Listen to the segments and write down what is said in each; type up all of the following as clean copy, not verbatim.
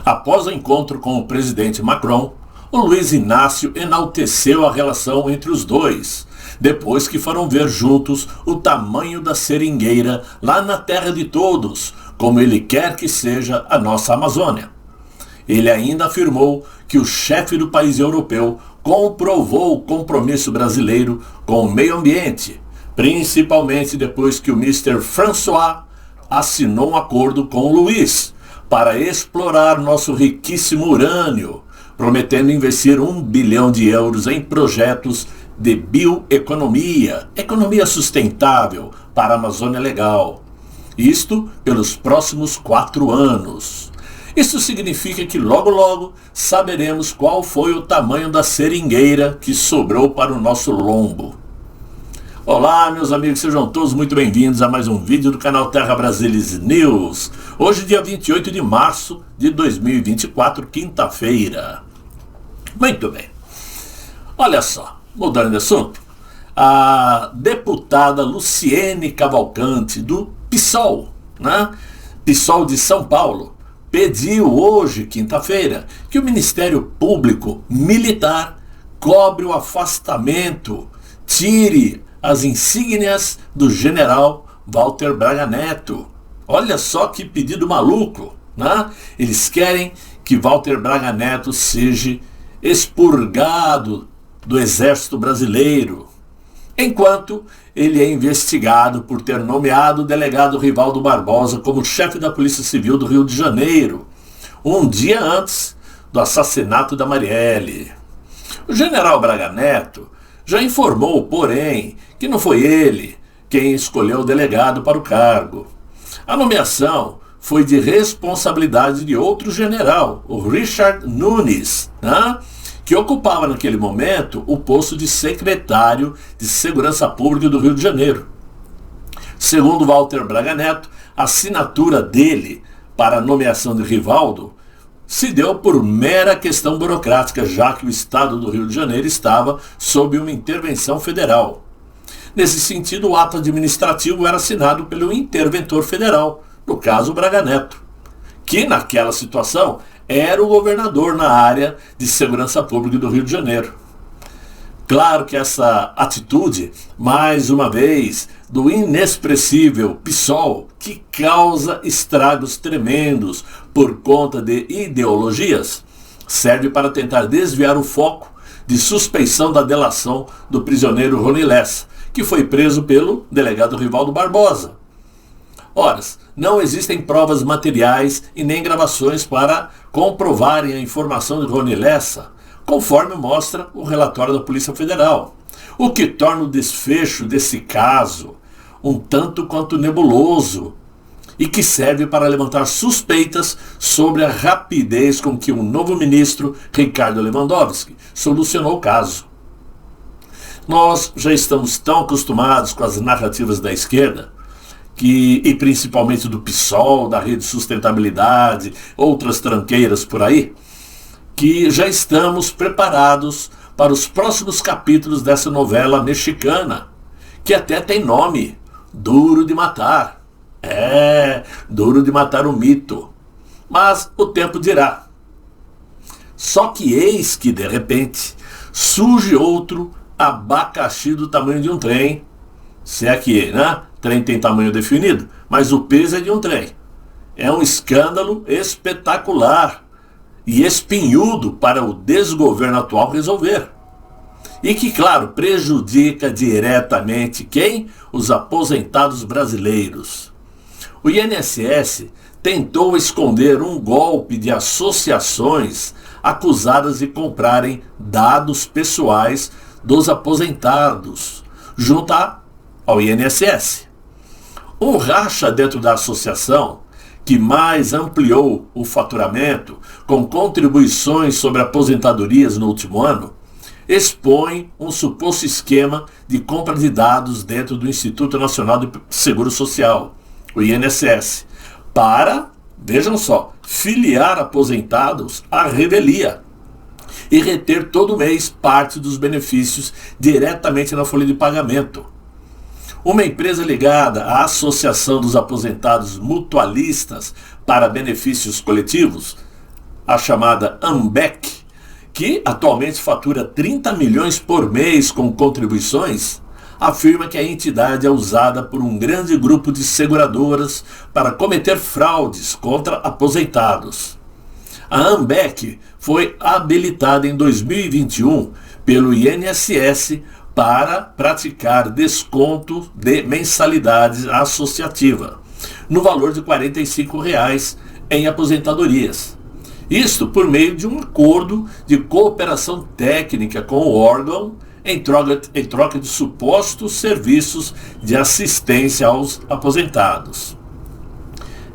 Após o encontro com o presidente Macron, o Luiz Inácio enalteceu a relação entre os dois, depois que foram ver juntos o tamanho da seringueira lá na terra de todos, como ele quer que seja a nossa Amazônia. Ele ainda afirmou que o chefe do país europeu comprovou o compromisso brasileiro com o meio ambiente, principalmente depois que o Mr. François assinou um acordo com o Luiz para explorar nosso riquíssimo urânio, prometendo investir 1 bilhão de euros em projetos de bioeconomia, economia sustentável para a Amazônia Legal. Isto pelos próximos 4 anos. Isso significa que logo logo saberemos qual foi o tamanho da seringueira que sobrou para o nosso lombo. Olá, meus amigos, sejam todos muito bem-vindos a mais um vídeo do canal Terra Brasilis News. Hoje, dia 28 de março de 2024, quinta-feira. Muito bem. Olha só, mudando de assunto, a deputada Luciene Cavalcante, do PSOL, PSOL de São Paulo, pediu hoje, quinta-feira, que o Ministério Público Militar cobre o afastamento, tire as insígnias do general Walter Braga Neto. Olha só que pedido maluco, Eles querem que Walter Braga Neto seja expurgado do Exército Brasileiro, enquanto ele é investigado por ter nomeado o delegado Rivaldo Barbosa como chefe da Polícia Civil do Rio de Janeiro, um dia antes do assassinato da Marielle. O general Braga Neto já informou, porém, que não foi ele quem escolheu o delegado para o cargo. A nomeação foi de responsabilidade de outro general, o Richard Nunes, que ocupava naquele momento o posto de secretário de Segurança Pública do Rio de Janeiro. Segundo Walter Braga Neto, a assinatura dele para a nomeação de Rivaldo se deu por mera questão burocrática, já que o Estado do Rio de Janeiro estava sob uma intervenção federal. Nesse sentido, o ato administrativo era assinado pelo interventor federal, no caso Braga Neto, que naquela situação era o governador na área de segurança pública do Rio de Janeiro. Claro que essa atitude, mais uma vez, do inexpressível PSOL, que causa estragos tremendos por conta de ideologias, serve para tentar desviar o foco de suspeição da delação do prisioneiro Rony Lessa, que foi preso pelo delegado Rivaldo Barbosa. Ora, não existem provas materiais e nem gravações para comprovarem a informação de Rony Lessa, conforme mostra o relatório da Polícia Federal, o que torna o desfecho desse caso um tanto quanto nebuloso e que serve para levantar suspeitas sobre a rapidez com que o novo ministro Ricardo Lewandowski solucionou o caso. Nós já estamos tão acostumados com as narrativas da esquerda, e principalmente do PSOL, da Rede Sustentabilidade, outras tranqueiras por aí, que já estamos preparados para os próximos capítulos dessa novela mexicana, que até tem nome, Duro de Matar. Duro de Matar o Mito. Mas o tempo dirá. Só que eis que, de repente, surge outro abacaxi do tamanho de um trem. Se é que, trem tem tamanho definido, mas o peso é de um trem. É um escândalo espetacular e espinhudo para o desgoverno atual resolver. E que, claro, prejudica diretamente quem? Os aposentados brasileiros. O INSS tentou esconder um golpe de associações acusadas de comprarem dados pessoais dos aposentados, junto ao INSS. Um racha dentro da associação, que mais ampliou o faturamento com contribuições sobre aposentadorias no último ano, expõe um suposto esquema de compra de dados dentro do Instituto Nacional de Seguro Social, o INSS, para, vejam só, filiar aposentados à revelia e reter todo mês parte dos benefícios diretamente na folha de pagamento. Uma empresa ligada à Associação dos Aposentados Mutualistas para Benefícios Coletivos, a chamada Ambev, que atualmente fatura 30 milhões por mês com contribuições, afirma que a entidade é usada por um grande grupo de seguradoras para cometer fraudes contra aposentados. A Ambev foi habilitada em 2021 pelo INSS para praticar desconto de mensalidade associativa, no valor de R$ 45 em aposentadorias. Isto por meio de um acordo de cooperação técnica com o órgão em troca de supostos serviços de assistência aos aposentados.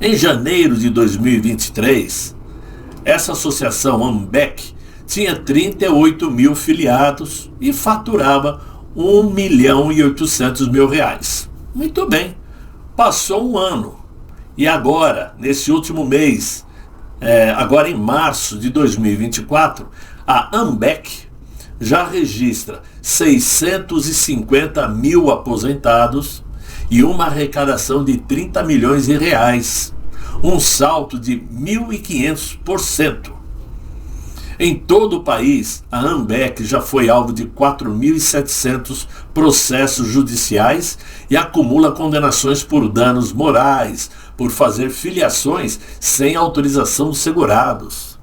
Em janeiro de 2023, essa associação Ambev tinha 38 mil filiados e faturava R$ 1.800.000. Muito bem, passou um ano e agora, nesse último mês, agora em março de 2024, a Ambev já registra 650 mil aposentados e uma arrecadação de 30 milhões de reais, um salto de 1.500%. Em todo o país, a Ambev já foi alvo de 4.700 processos judiciais e acumula condenações por danos morais, por fazer filiações sem autorização dos segurados.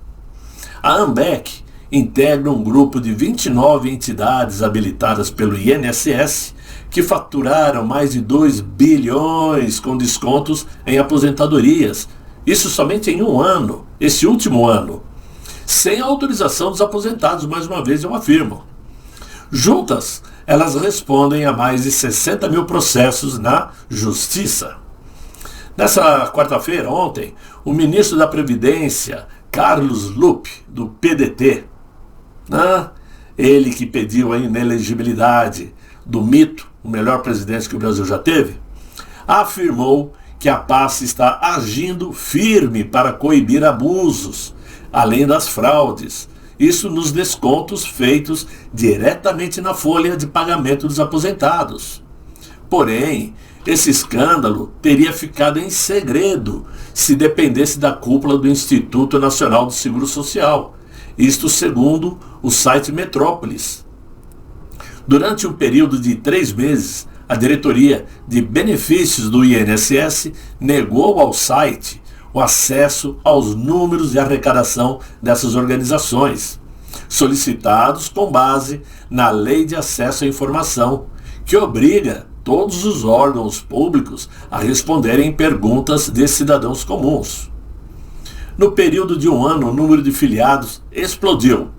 A Ambev integra um grupo de 29 entidades habilitadas pelo INSS que faturaram mais de 2 bilhões com descontos em aposentadorias. Isso somente em um ano, esse último ano, sem autorização dos aposentados, mais uma vez eu afirmo. Juntas, elas respondem a mais de 60 mil processos na Justiça. Nessa quarta-feira, ontem, o ministro da Previdência, Carlos Lupe, do PDT, ele que pediu a inelegibilidade do mito, o melhor presidente que o Brasil já teve, afirmou que a pasta está agindo firme para coibir abusos, além das fraudes, isso nos descontos feitos diretamente na folha de pagamento dos aposentados. Porém, esse escândalo teria ficado em segredo se dependesse da cúpula do Instituto Nacional do Seguro Social, isto segundo o site Metrópolis. Durante um período de 3 meses, a diretoria de benefícios do INSS negou ao site o acesso aos números de arrecadação dessas organizações, solicitados com base na Lei de Acesso à Informação, que obriga todos os órgãos públicos a responderem perguntas de cidadãos comuns. No período de um ano, o número de filiados explodiu,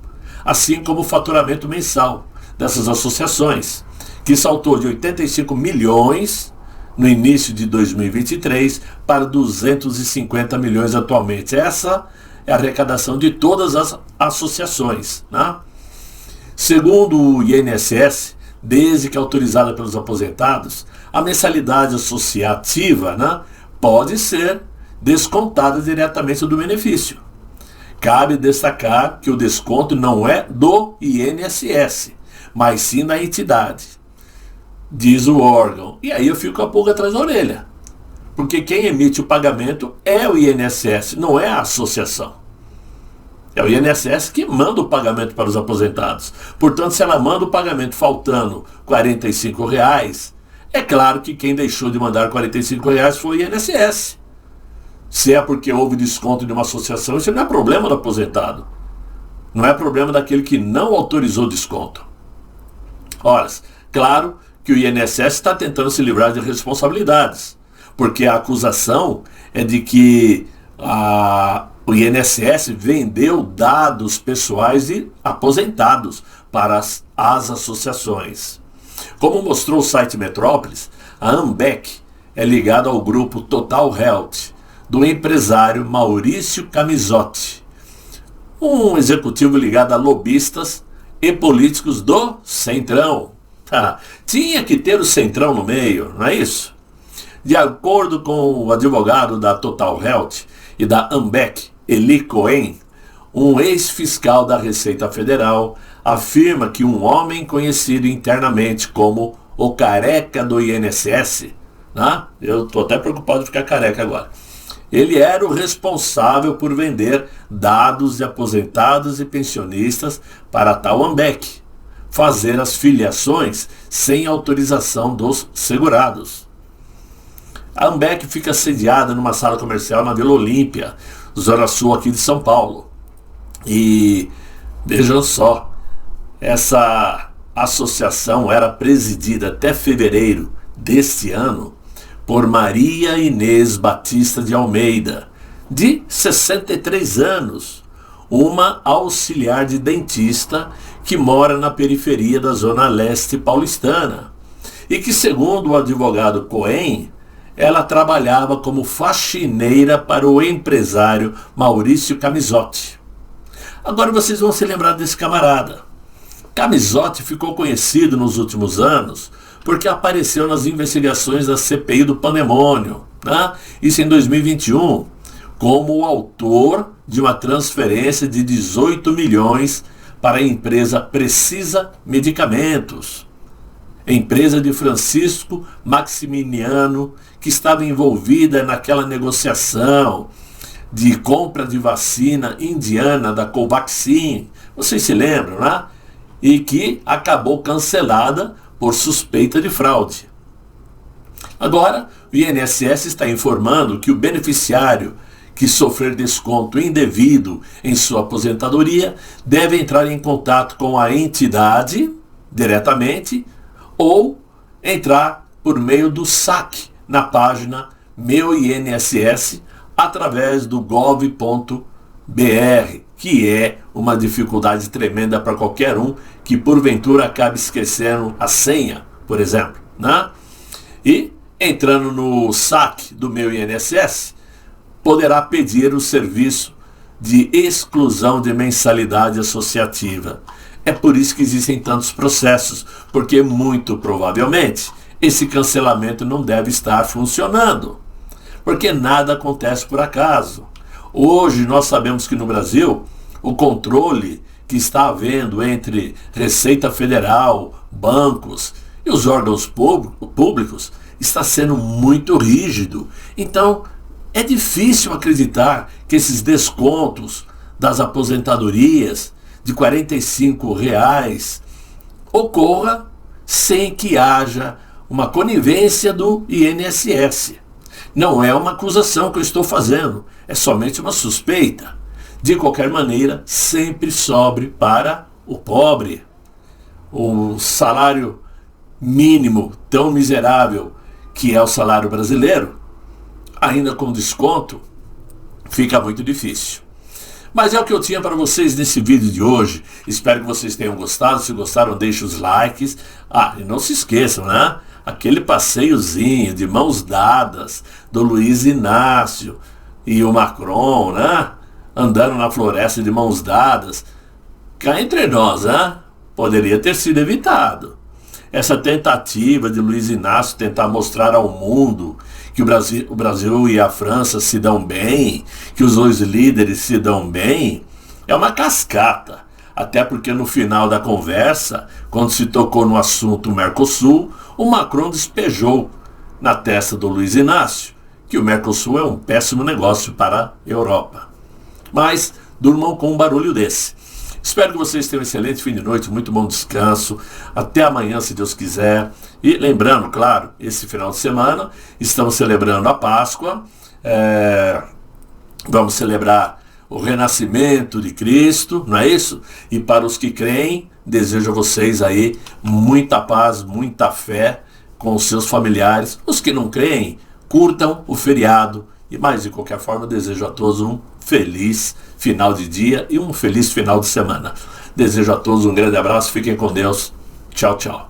assim como o faturamento mensal dessas associações, que saltou de 85 milhões no início de 2023 para 250 milhões atualmente. Essa é a arrecadação de todas as associações, Segundo o INSS, desde que autorizada pelos aposentados, a mensalidade associativa pode ser descontada diretamente do benefício. Cabe destacar que o desconto não é do INSS, mas sim da entidade, diz o órgão. E aí eu fico com a pulga atrás da orelha, porque quem emite o pagamento é o INSS, não é a associação. É o INSS que manda o pagamento para os aposentados. Portanto, se ela manda o pagamento faltando R$ 45, é claro que quem deixou de mandar R$ 45 foi o INSS. Se é porque houve desconto de uma associação, isso não é problema do aposentado. Não é problema daquele que não autorizou o desconto. Ora, claro que o INSS está tentando se livrar de responsabilidades, porque a acusação é de que o INSS vendeu dados pessoais de aposentados para as associações. Como mostrou o site Metrópolis, a Ambev é ligada ao grupo Total Health, do empresário Maurício Camisotti, um executivo ligado a lobistas e políticos do Centrão. Tinha que ter o Centrão no meio, não é isso? De acordo com o advogado da Total Health e da Ambev, Eli Cohen, um ex-fiscal da Receita Federal, afirma que um homem conhecido internamente como o careca do INSS, eu estou até preocupado de ficar careca agora, Ele era o responsável por vender dados de aposentados e pensionistas para a tal Ambev, fazer as filiações sem autorização dos segurados. A Ambev fica sediada numa sala comercial na Vila Olímpia, zona sul aqui de São Paulo. E vejam só, essa associação era presidida até fevereiro deste ano por Maria Inês Batista de Almeida, de 63 anos, uma auxiliar de dentista que mora na periferia da Zona Leste paulistana e que, segundo o advogado Cohen, ela trabalhava como faxineira para o empresário Maurício Camisotti. Agora vocês vão se lembrar desse camarada. Camisotti ficou conhecido nos últimos anos porque apareceu nas investigações da CPI do Pandemônio, né? Isso em 2021, como o autor de uma transferência de 18 milhões para a empresa Precisa Medicamentos, empresa de Francisco Maximiano, que estava envolvida naquela negociação de compra de vacina indiana da Covaxin, vocês se lembram, né? E que acabou cancelada por suspeita de fraude. Agora, o INSS está informando que o beneficiário que sofrer desconto indevido em sua aposentadoria deve entrar em contato com a entidade diretamente ou entrar por meio do saque na página Meu INSS através do gov.br, que é uma dificuldade tremenda para qualquer um que porventura acabe esquecendo a senha, por exemplo, né? E entrando no saque do Meu INSS, poderá pedir o serviço de exclusão de mensalidade associativa. É por isso que existem tantos processos, porque muito provavelmente esse cancelamento não deve estar funcionando, porque nada acontece por acaso. Hoje nós sabemos que no Brasil o controle que está havendo entre Receita Federal, bancos e os órgãos públicos está sendo muito rígido. Então é difícil acreditar que esses descontos das aposentadorias de R$ 45 ocorra sem que haja uma conivência do INSS. Não é uma acusação que eu estou fazendo, é somente uma suspeita. De qualquer maneira, sempre sobre para o pobre. O salário mínimo tão miserável que é o salário brasileiro, ainda com desconto, fica muito difícil. Mas é o que eu tinha para vocês nesse vídeo de hoje. Espero que vocês tenham gostado. Se gostaram, deixem os likes. E não se esqueçam, né? Aquele passeiozinho de mãos dadas do Luiz Inácio e o Macron, né? Andando na floresta de mãos dadas. Cá entre nós, né? Poderia ter sido evitado. Essa tentativa de Luiz Inácio tentar mostrar ao mundo que o Brasil e a França se dão bem, que os dois líderes se dão bem, é uma cascata. Até porque no final da conversa, quando se tocou no assunto Mercosul, o Macron despejou na testa do Luiz Inácio que o Mercosul é um péssimo negócio para a Europa. Mas durmam com um barulho desse. Espero que vocês tenham um excelente fim de noite, muito bom descanso. Até amanhã, se Deus quiser. E lembrando, claro, esse final de semana estamos celebrando a Páscoa. Vamos celebrar o renascimento de Cristo, não é isso? E para os que creem, desejo a vocês aí muita paz, muita fé com os seus familiares. Os que não creem, curtam o feriado. E mais de qualquer forma, eu desejo a todos um feliz final de dia e um feliz final de semana. Desejo a todos um grande abraço, fiquem com Deus. Tchau, tchau.